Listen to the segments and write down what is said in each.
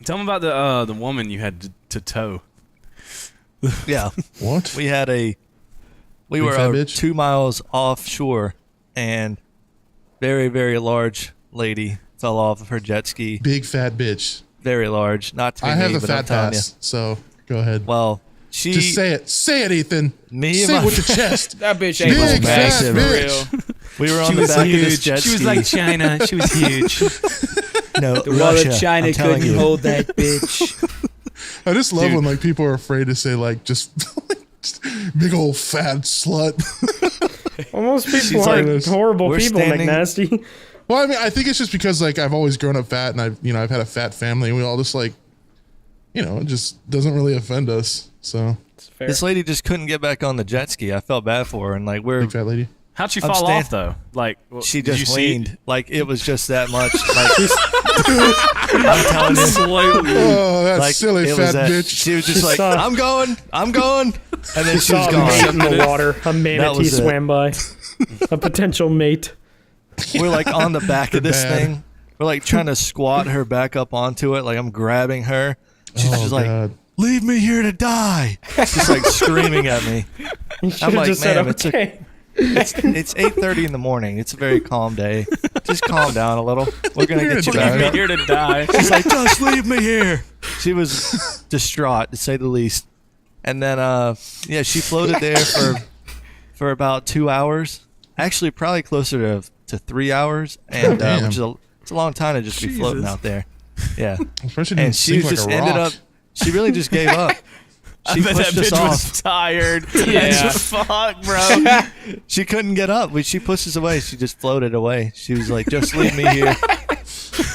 Tell them about the woman you had to tow. Yeah. What? We were 2 miles offshore, and very, very large lady fell off of her jet ski. Big fat bitch. Very large. Not to be I have the but fat I'm telling pass, so go ahead. Well, she just say it. Say it, Ethan. Say it with the chest. That bitch ain't Big fat massive. bitch. We were on the back of this jet ski. She was like China. She was huge. No, The wall Russia. of China I'm telling couldn't you. hold that bitch. I just love when like people are afraid to say like just big old fat slut. Well, most people She's aren't like, horrible we're people, standing- McNasty. Well, I mean, I think it's just because like I've always grown up fat, and I've had a fat family, and we all just like, it just doesn't really offend us. So It's fair. This lady just couldn't get back on the jet ski. I felt bad for her, and like big fat lady. How'd she I'm fall stand- off though? Like she did you just see- leaned. Like it was just that much. Like I'm telling you. Slightly. Oh, that Like, silly it was fat that- bitch. She was just She like, saw- I'm going, and then she was Saw a gone. mate in the water. A manatee was it. swam by. A potential mate. We're like on the back of this Bad. thing. We're like trying to squat her back up onto it. Like I'm grabbing her. She's just like, God. leave me here to die. Just like screaming at me. You should have like, just said, "Ma'am, it's a- okay. It's 8:30 in the morning. It's a very calm day. Just calm down a little. We're gonna get you Leave me back. Here to die. She's like, just leave me here. She was distraught, to say the least. And then, she floated there for about 2 hours. Actually, probably closer to 3 hours, and Damn. which is it's a long time to just be floating Jesus. out there. Yeah, Especially and she like just a ended rock. up. She really just gave up. She I bet that pushed us bitch off. was tired. Yeah. As fuck, bro. She couldn't get up. When she pushed us away, she just floated away. She was like, "Just leave me here."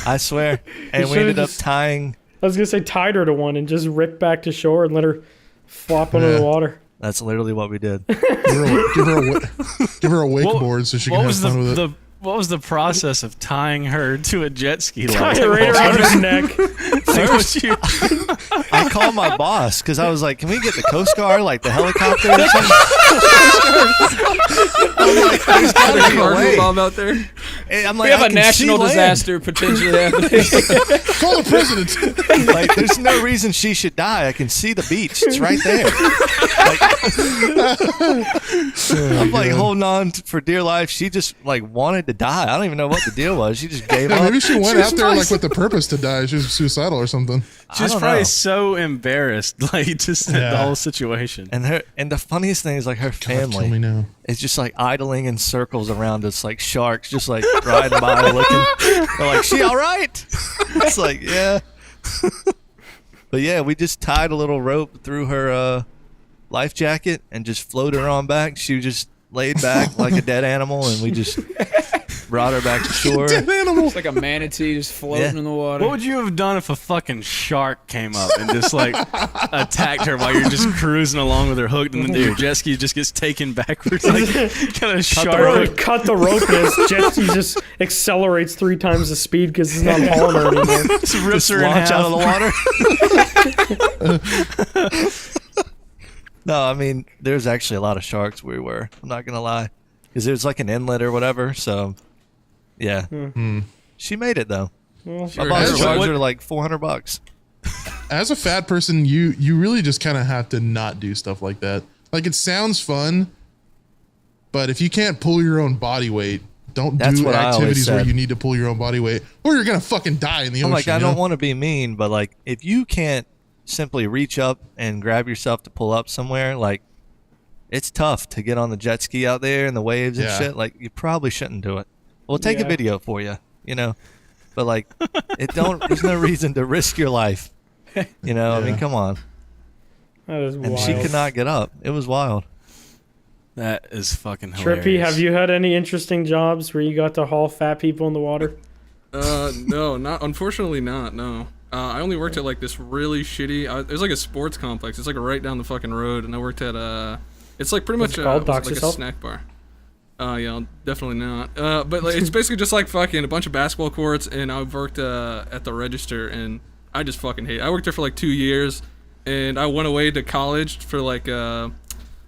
I swear. And we should've ended up just- tying. I was going to say tied her to one and just ripped back to shore and let her flop under Yeah. the water. That's literally what we did. Give her a wakeboard so she can What have was fun with it. what was the process of tying her to a jet ski? Tie her right around her neck. First, you, I called my boss because I was like, "Can we get the Coast Guard, like the helicopter or something?" I'm like, "There's gotta be a way." Bomb out there. And I'm We like, have "I a can national see land." disaster potentially happening. Call the president. Like, there's no reason she should die. I can see the beach. It's right there. I'm like holding on for dear life. She just like wanted to die. I don't even know what the deal was. She just gave Yeah, up. maybe she went was out there probably like with the purpose to die. She was suicidal or something. I she was don't probably know. so embarrassed, like just at the Yeah. whole situation. And the funniest thing is like her Kill me family now. is just like idling in circles around us like sharks, just like riding by looking. They're like, "She all right?" It's like, yeah. But yeah, we just tied a little rope through her life jacket and just floated her on back. She just laid back like a dead animal, and we just brought her back to shore. Dead animal. It's like a manatee just floating Yeah. in the water. What would you have done if a fucking shark came up and just like attacked her while you're just cruising along with her hooked, and then your jet ski just gets taken backwards like kind of shark? Cut the rope and his jet ski just accelerates 3 times the speed because it's not hauling her anymore. Just rips Just her in launch half. out of the water. No, I mean, there's actually a lot of sharks where we were. I'm not gonna lie, because there's like an inlet or whatever. So, yeah, she made it though. Well, My boss has. charged What- her like $400. As a fat person, you really just kind of have to not do stuff like that. Like it sounds fun, but if you can't pull your own body weight, don't That's do what I always activities where said. you need to pull your own body weight, or you're gonna fucking die in the I'm ocean. like, I you don't know? want to be mean, but like, if you can't simply reach up and grab yourself to pull up somewhere, like, it's tough to get on the jet ski out there and the waves and Yeah. shit. Like, you probably shouldn't do it. We'll take a Yeah. video for you, you know. But like, there's no reason to risk your life. You know, I mean, Yeah. come on. that is And wild. she could not get up. It was wild. That is fucking hilarious. Trippy, have you had any interesting jobs where you got to haul fat people in the water? No, unfortunately not. No, I only worked at like this really shitty. It was like a sports complex. It's like right down the fucking road, and I worked at it's like pretty What's much it called? like Dox a yourself? snack bar. Yeah, definitely not. But like, it's basically just like fucking a bunch of basketball courts, and I worked at the register, and I just fucking hate it. I worked there for like 2 years, and I went away to college for like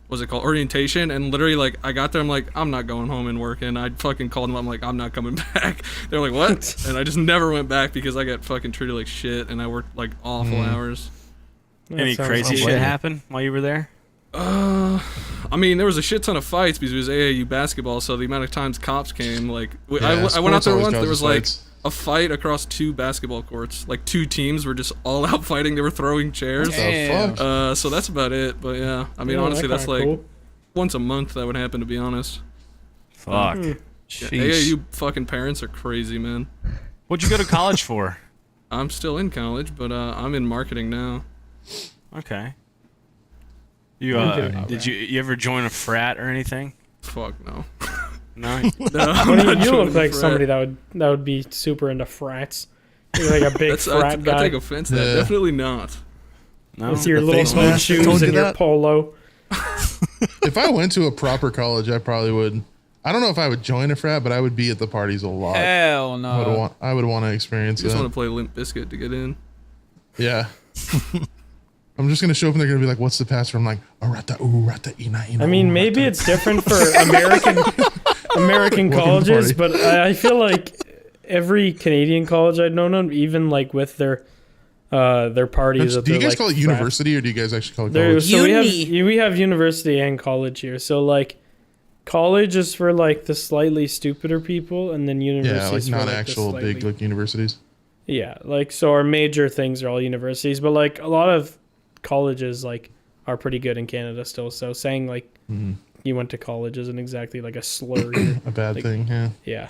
what's it called, orientation, and literally like I got there, I'm like, I'm not going home and working. I fucking called them. I'm like, I'm not coming back. They're like, what? And I just never went back because I got fucking treated like shit, and I worked like awful hours. Any sounds crazy like- shit happen while you were there? I mean, there was a shit ton of fights because it was AAU basketball, so the amount of times cops came, like, Yeah, I went out sports there always once, there causes was like fights. a fight across 2 basketball courts. Like 2 teams were just all out fighting. They were throwing chairs. The Damn. fuck? So that's about it. But yeah, I mean, Yeah, honestly, that that's kinda like cool. once a month that would happen. To be honest, Fuck. yeah, Sheesh. AAU fucking parents are crazy, man. What'd you go to college for? I'm still in college, but I'm in marketing now. Okay. You did you ever join a frat or anything? Fuck no. No. No, I'm Well, not you joining look a like frat. somebody that would be super into frats. You're like a big That's, I frat guy take offense to that. Yeah. Definitely not. No. with your The little face boot mask that shoes told and you your that? polo. If I went to a proper college, I probably would. I don't know if I would join a frat, but I would be at the parties a lot. Hell no. I would want to experience You just that. want to play Limp Bizkit to get in. Yeah. I'm just gonna show up and they're gonna be like, "What's the password?" I'm like, "Arata rata ina ina." I mean, maybe it's different for American Welcome to colleges, party. but I feel like every Canadian college I'd known, even like with their parties. Do that you they're, guys like, call it frat- university or do you guys actually call it There, college? so Uni. we have university and college here. So like, college is for like the slightly stupider people, and then university Yeah, like is for not like, the actual slightly, big like universities. Yeah, like so our major things are all universities, but like a lot of colleges like are pretty good in Canada still. So saying like you went to college isn't exactly like a slur. Here. A bad Like- thing, yeah. Yeah.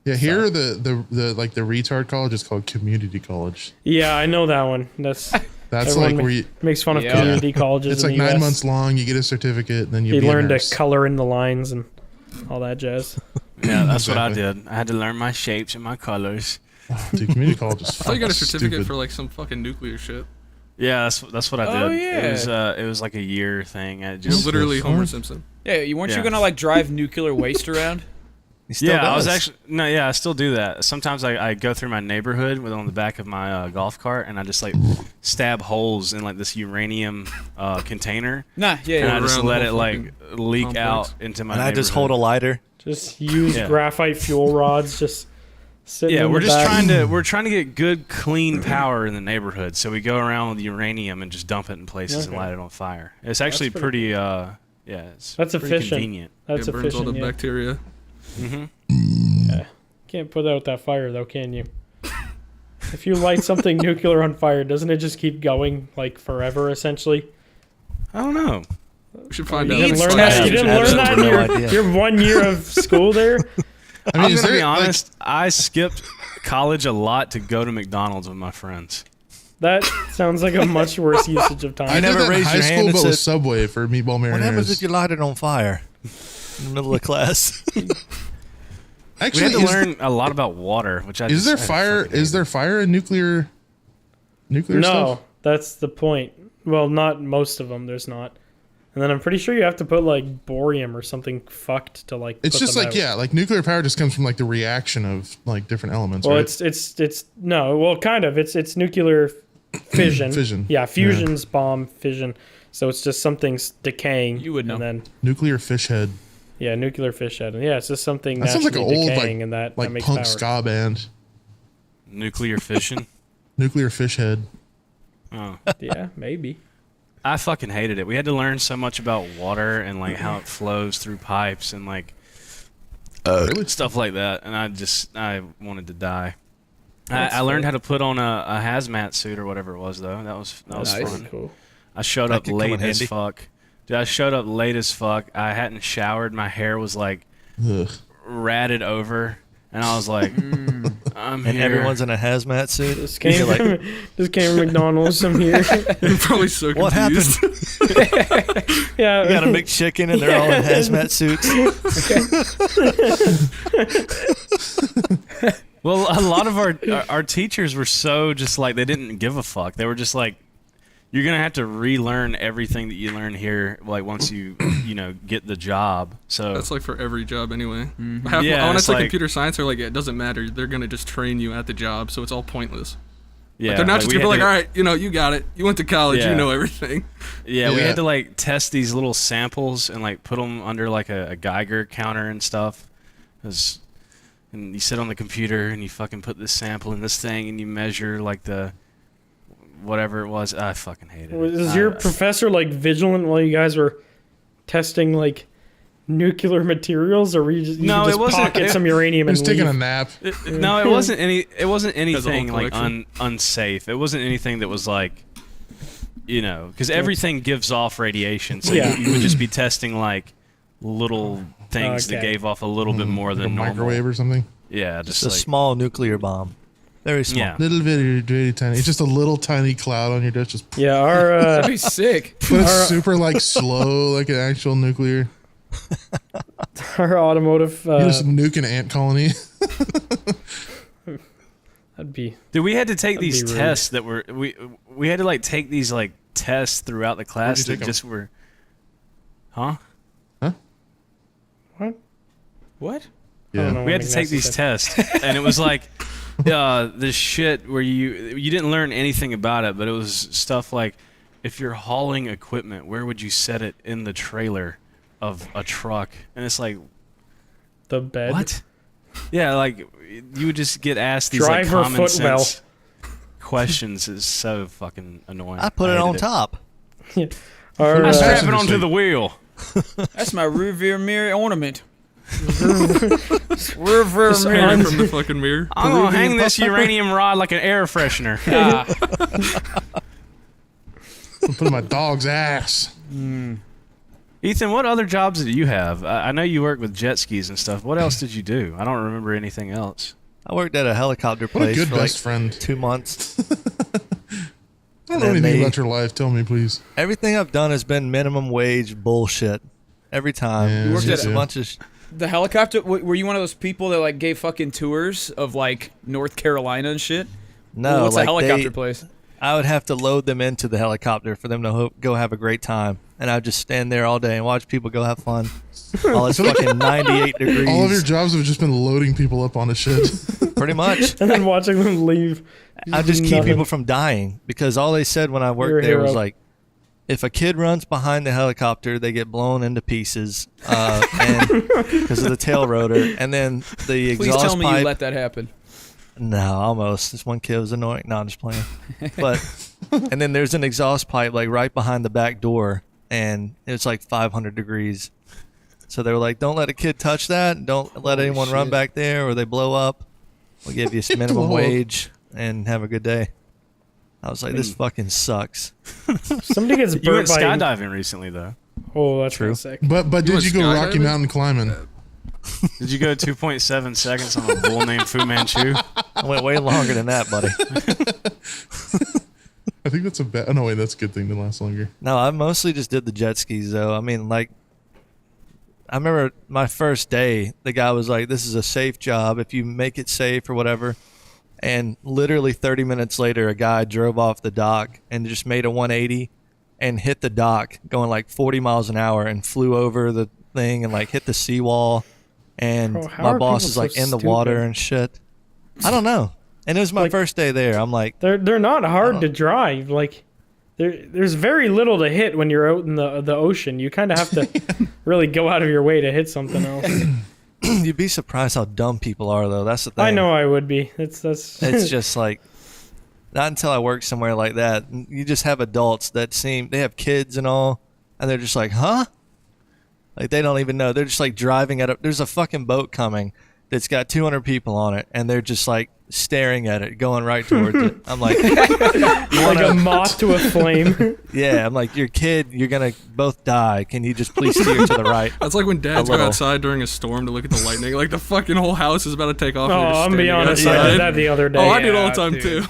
Yeah, here the like the retard college is called community college. Yeah, I know that one. That's That's everyone like where you, makes fun of Yeah. community colleges. it's in like the 9 US. months long. You get a certificate, and then you You be a learn to nurse. color in the lines and all that jazz. Yeah, that's what I Exactly. did. I had to learn my shapes and my colors. Dude, community college is I thought you got a certificate stupid. for like some fucking nuclear shit. Yeah, that's what I did. Oh, yeah. It was like a year thing. I You're just literally fuck? Homer Simpson. Yeah, you weren't Yeah. you gonna like drive nuclear waste around? He still yeah, I was does. actually I still do that. Sometimes I go through my neighborhood with on the back of my golf cart, and I just like stab holes in like this uranium container, Nah, and yeah. I just around the let it whole like fucking leak complex. out into my. And I just hold a lighter. Just use Yeah. graphite fuel rods. Just sitting Yeah, in we're the just back. we're trying to get good clean power in the neighborhood. So we go around with uranium and just dump it in places and Okay. light it on fire. It's actually That's pretty it's That's pretty efficient. convenient. That's It burns all efficient. the Yeah. bacteria. Can't put out that fire though, can you? If you light something nuclear on fire, doesn't it just keep going like forever? Essentially, I don't know. We should find you out. didn't It's learn fun. that. You didn't learn that in Absolutely no idea. your 1 year of school there. I mean, I'm is gonna there be like, honest. I skipped college a lot to go to McDonald's with my friends. That sounds like a much worse usage of time. I never did that in raised high your school, hand and but with said- Subway for meatball What happens if marineras. you light it on fire in the middle of class? We Actually, had to is, learn a lot about water, which I is just, there I fire? fucking Is hate. there fire in nuclear No, stuff? that's the point. Well, not most of them. There's not. And then I'm pretty sure you have to put like borium or something fucked to like. It's put just them like out. yeah, like nuclear power just comes from like the reaction of like different elements. Well, right? it's no. Well, kind of. It's nuclear fission. Fission. Yeah, fusion's bomb fission. So it's just something's decaying. You would know. And then Nuclear fish head, yeah, nuclear fission. And yeah, it's just something That sounds like naturally an old, decaying, and that like makes punk power. ska band. nuclear fission? Nuclear fish head. Oh. Yeah, maybe. I fucking hated it. We had to learn so much about water and like how it flows through pipes and like stuff like that, and I wanted to die. I learned how to put on a hazmat suit or whatever it was though. That was Nice. fun. Cool. I showed That up could come late in as handy. fuck. Dude, I showed up late as fuck. I hadn't showered. My hair was like Ugh. ratted over, and I was like, I'm And here. everyone's in a hazmat suit. This came You're like, from this came from McDonald's. I'm here. You're probably so what confused. happened? Yeah. You got a mixed chicken and they're all in hazmat suits. Well, a lot of our teachers were so just like they didn't give a fuck. They were just like, you're gonna have to relearn everything that you learn here, like once you get the job. So That's like for every job anyway. Yeah, when I it's took like- computer science, they're like, yeah, it doesn't matter. They're gonna just train you at the job, so it's all pointless. Yeah, They're not just we people had like, to- all right, you got it. You went to college, Yeah. you know everything. Yeah, we Yeah. had to like test these little samples and like put them under like a Geiger counter and stuff. And you sit on the computer and you fucking put this sample in this thing and you measure like the whatever it was. I fucking hated it. Was your professor like vigilant while you guys were testing like nuclear materials, or were you just, No, could just it wasn't- pocket it- some uranium He was and taking a leave? nap. No, it wasn't any. It wasn't Has a whole anything like collection. unsafe. It wasn't anything that was like, because everything gives off radiation. So Yeah. you would just be testing like little things that Okay. gave off a little bit more Like a than normal. microwave or something. Yeah, It's just a like small nuclear bomb. Very small. yeah. Little very, very tiny. It's just a little tiny cloud on your desk. Just, Yeah, our That'd be sick. but it's super like slow, like an actual nuclear. our automotive You just nuke an ant colony. that'd be Dude, we had to take That'd these be rude. tests that were we had to like take these like tests throughout the class you that take 'em? just were, huh? what? What? I don't know Yeah. We had what to take Ignacio these said. tests, and it was like this shit where you didn't learn anything about it, but it was stuff like if you're hauling equipment, where would you set it in the trailer of a truck? And it's like, The bed. what? Yeah, like you would just get asked these like Driver common footwell. sense questions. Is so fucking annoying. I put it hated on top. Our, I strap Passenger it onto seat. the wheel. That's my rear mirror ornament. Hanging on- from the fucking mirror. I'm gonna hang this uranium rod like an air freshener. I'll put it in my dog's ass. Ethan, what other jobs did you have? I know you work with jet skis and stuff. What else did you do? I don't remember anything else. I worked at a helicopter What a place good for like best friend. 2 months. I don't know then anything they- about your life. Tell me, please. Everything I've done has been minimum wage bullshit. Every time. Yeah, It's worked just at a a- bunch of. The helicopter. Were you one of those people that like gave fucking tours of like North Carolina and shit? No, What's like a helicopter they, place? I would have to load them into the helicopter for them to go have a great time, and I'd just stand there all day and watch people go have fun. While it's fucking 98 degrees. All of your jobs have just been loading people up onto shit. Pretty much. and then watching them leave. I just keep Nothing. people from dying because all they said when I You're a worked there was hero. like, if a kid runs behind the helicopter, they get blown into pieces, and because of the tail rotor, and then the Please exhaust tell me pipe. you let that happen. No, almost. This one kid was annoying. No, I'm just playing. But and then there's an exhaust pipe like right behind the back door, and it's like 500 degrees. So they were like, "Don't let a kid touch that. Don't let Holy anyone run shit. back there, or they blow up. We'll give you minimum Blow up. wage and have a good day." I was like, "This fucking sucks." Somebody gets You went burnt by. skydiving recently, though. Oh, that's True. real sick. But You did went you go Rocky skydiving? Mountain climbing? Did you go 2.7 seconds on a bull named Fu Manchu? I went way longer than that, buddy. I think that's a bad. Oh no, wait, that's a good thing to last longer. No, I mostly just did the jet skis, though. I mean, like, I remember my first day, the guy was like, "This is a safe job if you make it safe or whatever." And literally 30 minutes later, a guy drove off the dock and just made a 180 and hit the dock going like 40 miles an hour and flew over the thing and like hit the seawall. And Bro, how my are boss people is like so in the water stupid? and shit. I don't know. And it was my Like- first day there. I'm like, They're not hard to drive. Like there's very little to hit when you're out in the ocean. You kind of have to really go out of your way to hit something else. you'd be surprised how dumb people are, though. That's the thing. I know I would be. That's It's just like, not until I work somewhere like that. You just have adults that they have kids and all, and they're just like, huh? Like, they don't even know. They're just like driving there's a fucking boat coming that's got 200 people on it, and they're just like staring at it, going right towards it. I'm like, you like wanna, a moth to a flame. yeah, I'm like, your kid, you're going to both die. Can you just please steer to the right? That's like when dads go little. outside during a storm to look at the lightning. Like the fucking whole house is about to take off. Oh, and you're just I'm be standing honest. I outside. did that the other day. Oh, I do it all the Yeah, time dude. too.